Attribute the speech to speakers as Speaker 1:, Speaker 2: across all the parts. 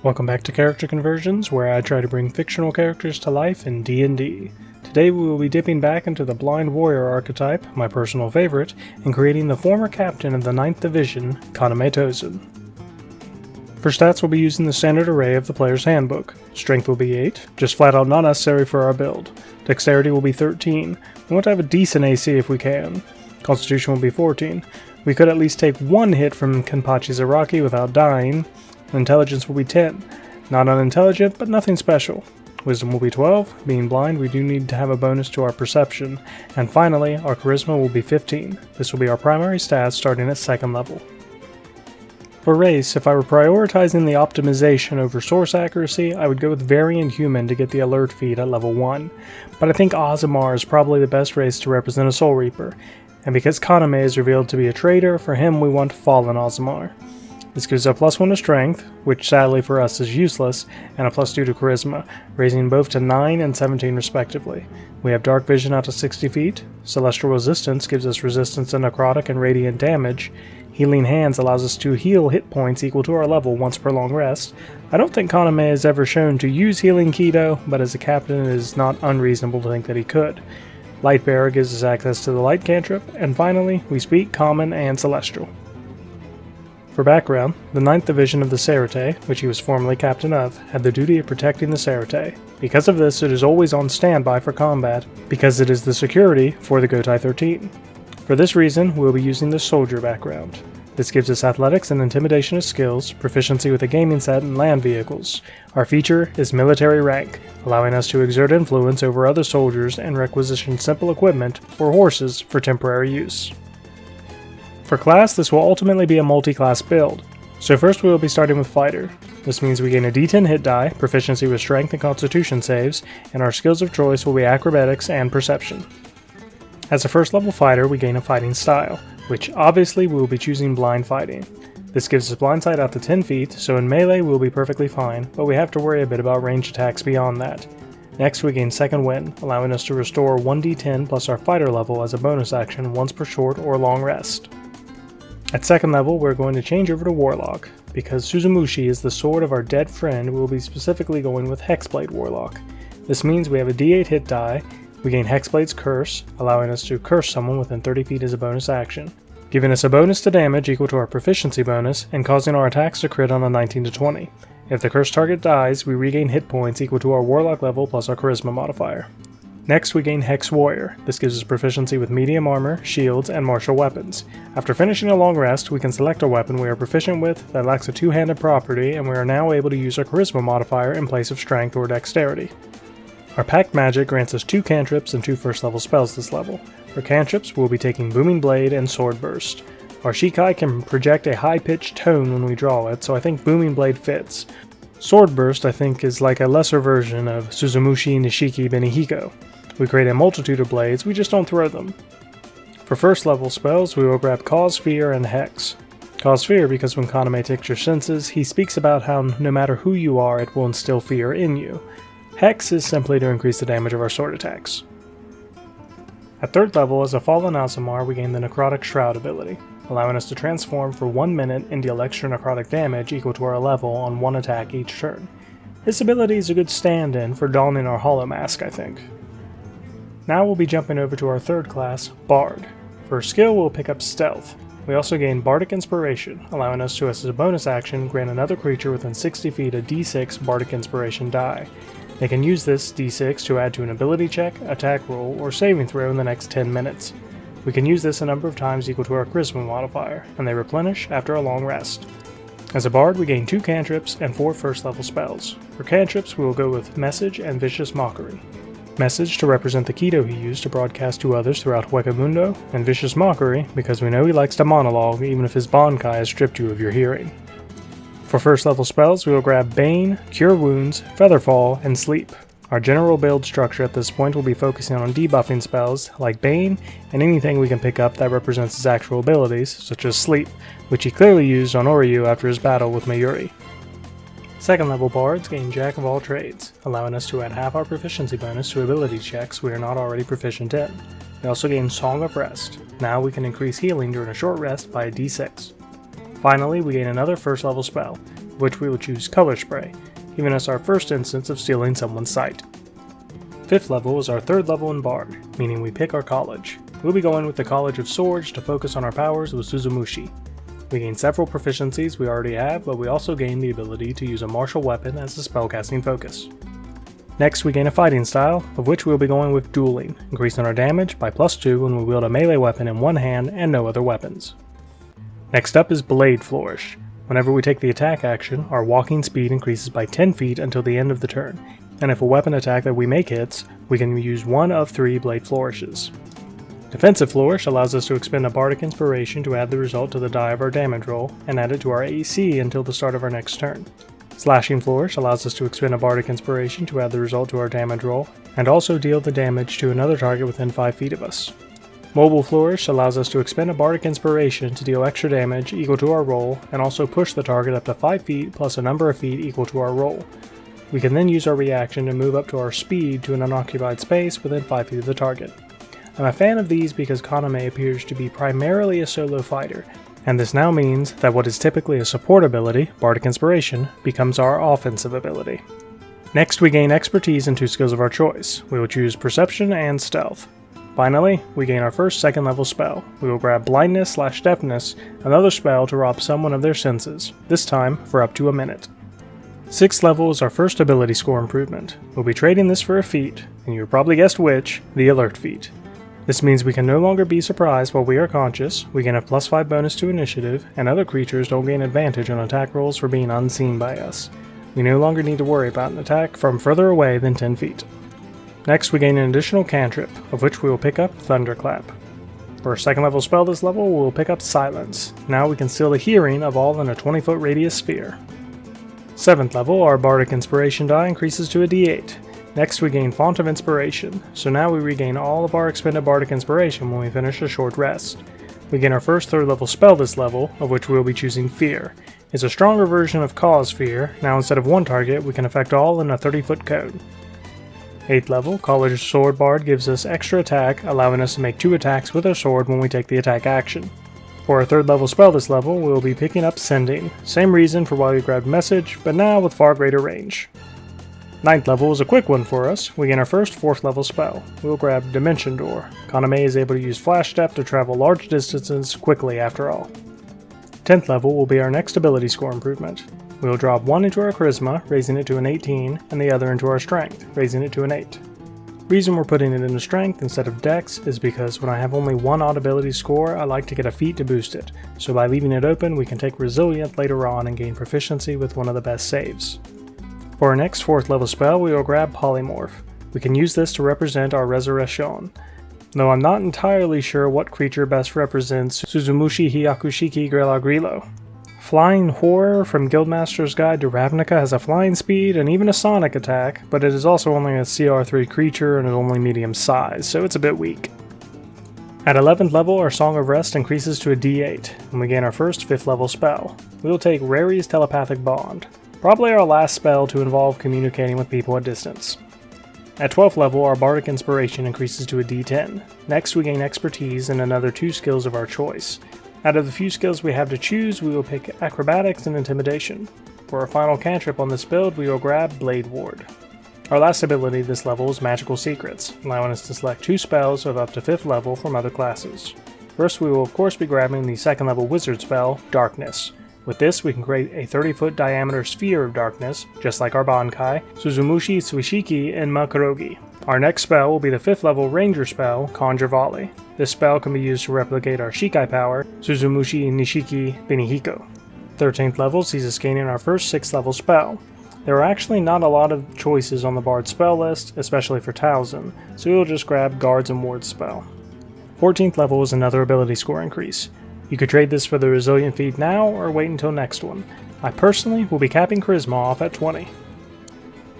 Speaker 1: Welcome back to Character Conversions, where I try to bring fictional characters to life in D&D. Today we will be dipping back into the Blind Warrior archetype, my personal favorite, and creating the former captain of the 9th Division, Kaname Tousen. For stats we'll be using the standard array of the player's handbook. Strength will be 8, just flat out not necessary for our build. Dexterity will be 13, we want to have a decent AC if we can. Constitution will be 14, we could at least take one hit from Kenpachi Zaraki without dying. Intelligence will be 10, not unintelligent but nothing special. Wisdom will be 12, being blind we do need to have a bonus to our perception, and finally our charisma will be 15. This will be our primary stats starting at 2nd level. For race, if I were prioritizing the optimization over source accuracy, I would go with Variant Human to get the alert feat at level 1, but I think Aasimar is probably the best race to represent a Soul Reaper, and because Kaname is revealed to be a traitor, for him we want Fallen Aasimar. This gives a +1 to Strength, which sadly for us is useless, and a +2 to Charisma, raising both to 9 and 17 respectively. We have Dark Vision out to 60 feet, Celestial Resistance gives us resistance to necrotic and radiant damage, Healing Hands allows us to heal hit points equal to our level once per long rest. I don't think Kaname is ever shown to use Healing Keto, but as a captain it is not unreasonable to think that he could. Lightbearer gives us access to the Light cantrip, and finally we speak Common and Celestial. For background, the 9th Division of the Sarate, which he was formerly captain of, had the duty of protecting the Sarate. Because of this, it is always on standby for combat, because it is the security for the Gotai 13. For this reason, we will be using the Soldier background. This gives us Athletics and Intimidation as skills, proficiency with a gaming set and land vehicles. Our feature is Military Rank, allowing us to exert influence over other soldiers and requisition simple equipment or horses for temporary use. For class, this will ultimately be a multi-class build. So first we will be starting with Fighter. This means we gain a D10 hit die, proficiency with Strength and Constitution saves, and our skills of choice will be Acrobatics and Perception. As a first level fighter, we gain a fighting style, which obviously we will be choosing Blind Fighting. This gives us blind sight out to 10 feet, so in melee we will be perfectly fine, but we have to worry a bit about ranged attacks beyond that. Next we gain Second Wind, allowing us to restore 1d10 plus our fighter level as a bonus action once per short or long rest. At 2nd level, we're going to change over to Warlock. Because Suzumushi is the sword of our dead friend, we'll be specifically going with Hexblade Warlock. This means we have a d8 hit die, we gain Hexblade's Curse, allowing us to curse someone within 30 feet as a bonus action, giving us a bonus to damage equal to our proficiency bonus, and causing our attacks to crit on a 19 to 20. If the cursed target dies, we regain hit points equal to our Warlock level plus our Charisma modifier. Next we gain Hex Warrior. This gives us proficiency with medium armor, shields, and martial weapons. After finishing a long rest, we can select a weapon we are proficient with that lacks a two-handed property, and we are now able to use our Charisma modifier in place of Strength or Dexterity. Our Pact Magic grants us 2 cantrips and 2 first level spells this level. For cantrips, we'll be taking Booming Blade and Sword Burst. Our Shikai can project a high-pitched tone when we draw it, so I think Booming Blade fits. Sword Burst I think is like a lesser version of Suzumushi Nishiki Benihiko. We create a multitude of blades, we just don't throw them. For first level spells, we will grab Cause Fear and Hex. Cause Fear because when Kaname takes your senses, he speaks about how no matter who you are, it will instill fear in you. Hex is simply to increase the damage of our sword attacks. At 3rd level, as a Fallen Aasimar, we gain the Necrotic Shroud ability, allowing us to transform for 1 minute and deal extra necrotic damage equal to our level on 1 attack each turn. This ability is a good stand-in for donning our Hollow Mask, I think. Now we'll be jumping over to our 3rd class, Bard. For skill, we'll pick up Stealth. We also gain Bardic Inspiration, allowing us to, as a bonus action, grant another creature within 60 feet a d6 Bardic Inspiration die. They can use this d6 to add to an ability check, attack roll, or saving throw in the next 10 minutes. We can use this a number of times equal to our Charisma modifier, and they replenish after a long rest. As a Bard, we gain 2 cantrips and 4 first level spells. For cantrips, we will go with Message and Vicious Mockery. Message to represent the Keto he used to broadcast to others throughout Huecamundo, and Vicious Mockery because we know he likes to monologue even if his Bankai has stripped you of your hearing. For first level spells, we will grab Bane, Cure Wounds, Featherfall, and Sleep. Our general build structure at this point will be focusing on debuffing spells like Bane and anything we can pick up that represents his actual abilities, such as Sleep, which he clearly used on Oryu after his battle with Mayuri. 2nd level bards gain Jack of all trades, allowing us to add half our proficiency bonus to ability checks we are not already proficient in. We also gain Song of Rest. Now we can increase healing during a short rest by a d6. Finally, we gain another first level spell. which we will choose Color Spray, giving us our first instance of stealing someone's sight. 5th level is our 3rd level in Bard, meaning we pick our college. We'll be going with the College of Swords to focus on our powers with Suzumushi. We gain several proficiencies we already have, but we also gain the ability to use a martial weapon as a spellcasting focus. Next we gain a fighting style, of which we'll be going with Dueling, increasing our damage by +2 when we wield a melee weapon in one hand and no other weapons. Next up is Blade Flourish. Whenever we take the attack action, our walking speed increases by 10 feet until the end of the turn, and if a weapon attack that we make hits, we can use one of 3 Blade Flourishes. Defensive Flourish allows us to expend a Bardic Inspiration to add the result to the die of our damage roll, and add it to our AC until the start of our next turn. Slashing Flourish allows us to expend a Bardic Inspiration to add the result to our damage roll, and also deal the damage to another target within 5 feet of us. Mobile Flourish allows us to expend a Bardic Inspiration to deal extra damage equal to our roll, and also push the target up to 5 feet plus a number of feet equal to our roll. We can then use our reaction to move up to our speed to an unoccupied space within 5 feet of the target. I'm a fan of these because Kaname appears to be primarily a solo fighter, and this now means that what is typically a support ability, Bardic Inspiration, becomes our offensive ability. Next we gain expertise in 2 skills of our choice. We will choose Perception and Stealth. Finally, we gain our first 2nd level spell. We will grab Blindness/Deafness, another spell to rob someone of their senses, this time for up to a minute. 6th level is our first ability score improvement. We'll be trading this for a feat, and you probably guessed which, the Alert feat. This means we can no longer be surprised while we are conscious, we gain a +5 bonus to initiative, and other creatures don't gain advantage on attack rolls for being unseen by us. We no longer need to worry about an attack from further away than 10 feet. Next we gain an additional cantrip, of which we will pick up Thunderclap. For our 2nd level spell this level, we will pick up Silence. Now we can steal the hearing of all in a 20-foot radius sphere. 7th level, our Bardic Inspiration die increases to a D8. Next we gain Font of Inspiration, so now we regain all of our expended Bardic Inspiration when we finish a short rest. We gain our first 3rd level spell this level, of which we will be choosing Fear. It's a stronger version of Cause Fear. Now instead of one target, we can affect all in a 30-foot cone. 8th level, College Sword Bard gives us extra attack, allowing us to make 2 attacks with our sword when we take the attack action. For our 3rd level spell this level, we will be picking up Sending. Same reason for why we grabbed Message, but now with far greater range. 9th level is a quick one for us. We gain our first 4th level spell. We'll grab Dimension Door. Kaname is able to use Flash Step to travel large distances quickly after all. 10th level will be our next ability score improvement. We will drop one into our Charisma, raising it to an 18, and the other into our Strength, raising it to an 8. Reason we're putting it into Strength instead of Dex is because when I have only one odd ability score, I like to get a feat to boost it, so by leaving it open we can take Resilient later on and gain proficiency with one of the best saves. For our next 4th level spell, we will grab Polymorph. We can use this to represent our Resurrection, though I'm not entirely sure what creature best represents Suzumushi Hyakushiki Grela Grilo. Flying Horror from Guildmaster's Guide to Ravnica has a flying speed and even a sonic attack, but it is also only a CR3 creature and is only medium size, so it's a bit weak. At 11th level, our Song of Rest increases to a D8, and we gain our first 5th level spell. We will take Rary's Telepathic Bond, probably our last spell to involve communicating with people at distance. At 12th level, our Bardic Inspiration increases to a D10. Next, we gain Expertise and another 2 skills of our choice. Out of the few skills we have to choose, we will pick Acrobatics and Intimidation. For our final cantrip on this build, we will grab Blade Ward. Our last ability this level is Magical Secrets, allowing us to select 2 spells of up to 5th level from other classes. First, we will of course be grabbing the 2nd level wizard spell, Darkness. With this, we can create a 30-foot diameter sphere of darkness, just like our Bankai, Suzumushi Tsuishiki and Makurogi. Our next spell will be the 5th level ranger spell, Conjure Volley. This spell can be used to replicate our Shikai power, Suzumushi Nishiki Benihiko. 13th level sees us gaining our first 6th level spell. There are actually not a lot of choices on the Bard spell list, especially for Tousen, so we'll just grab Guards and Wards spell. 14th level is another ability score increase. You could trade this for the Resilient feat now, or wait until next one. I personally will be capping Charisma off at 20.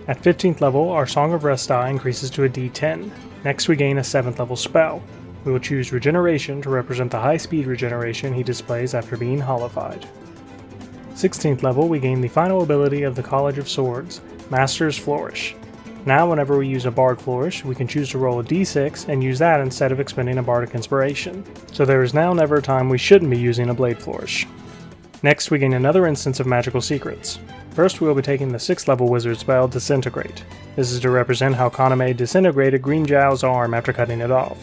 Speaker 1: At 15th level, our Song of Rest die increases to a D10. Next we gain a 7th level spell. We will choose Regeneration to represent the high speed regeneration he displays after being hollified. 16th level, we gain the final ability of the College of Swords, Master's Flourish. Now whenever we use a Bard Flourish, we can choose to roll a d6 and use that instead of expending a Bardic Inspiration. So there is now never a time we shouldn't be using a Blade Flourish. Next, we gain another instance of magical secrets. First, we will be taking the 6th level wizard spell, Disintegrate. This is to represent how Kaname disintegrated Green Zhao's arm after cutting it off.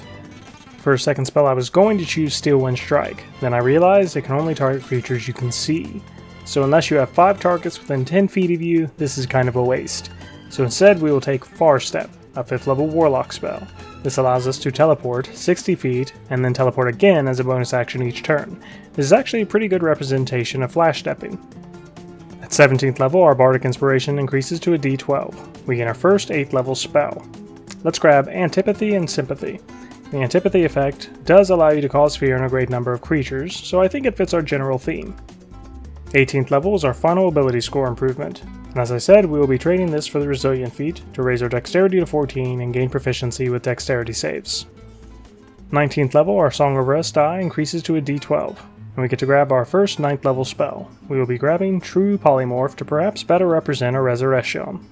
Speaker 1: For a second spell, I was going to choose Steel Wind Strike, then I realized it can only target creatures you can see. So unless you have 5 targets within 10 feet of you, this is kind of a waste. So instead, we will take Far Step, a 5th level Warlock spell. This allows us to teleport 60 feet, and then teleport again as a bonus action each turn. This is actually a pretty good representation of flash stepping. At 17th level, our Bardic Inspiration increases to a D12. We gain our first 8th level spell. Let's grab Antipathy and Sympathy. The Antipathy effect does allow you to cause fear in a great number of creatures, so I think it fits our general theme. 18th level is our final ability score improvement. And as I said, we will be trading this for the Resilient feat to raise our Dexterity to 14 and gain proficiency with Dexterity saves. 19th level, our Song of Rest die increases to a D12, and we get to grab our first 9th level spell. We will be grabbing True Polymorph to perhaps better represent a Resurrection.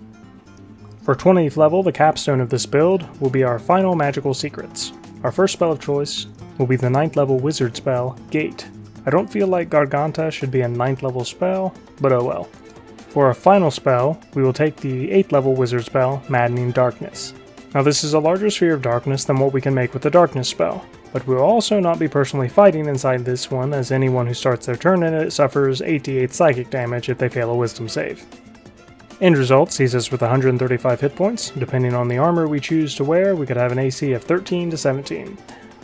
Speaker 1: For 20th level, the capstone of this build will be our final magical secrets. Our first spell of choice will be the 9th level wizard spell, Gate. I don't feel like Garganta should be a 9th level spell, but oh well. For our final spell, we will take the 8th level wizard spell, Maddening Darkness. Now this is a larger sphere of darkness than what we can make with the darkness spell, but we will also not be personally fighting inside this one, as anyone who starts their turn in it suffers 8d8 psychic damage if they fail a wisdom save. End result sees us with 135 hit points. Depending on the armor we choose to wear, we could have an AC of 13 to 17.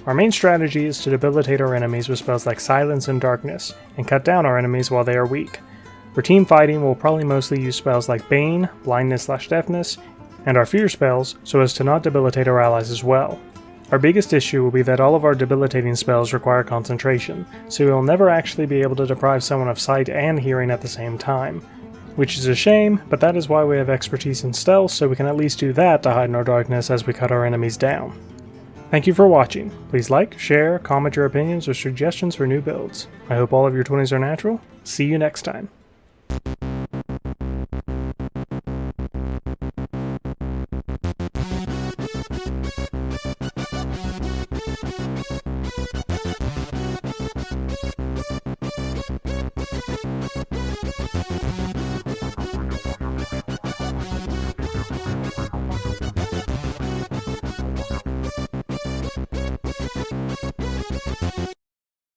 Speaker 1: Our main strategy is to debilitate our enemies with spells like Silence and Darkness, and cut down our enemies while they are weak. For team fighting, we'll probably mostly use spells like Bane, Blindness/Deafness, and our Fear spells so as to not debilitate our allies as well. Our biggest issue will be that all of our debilitating spells require concentration, so we will never actually be able to deprive someone of sight and hearing at the same time. Which is a shame, but that is why we have expertise in stealth, so we can at least do that to hide in our darkness as we cut our enemies down. Thank you for watching. Please like, share, comment your opinions or suggestions for new builds. I hope all of your 20s are natural. See you next time.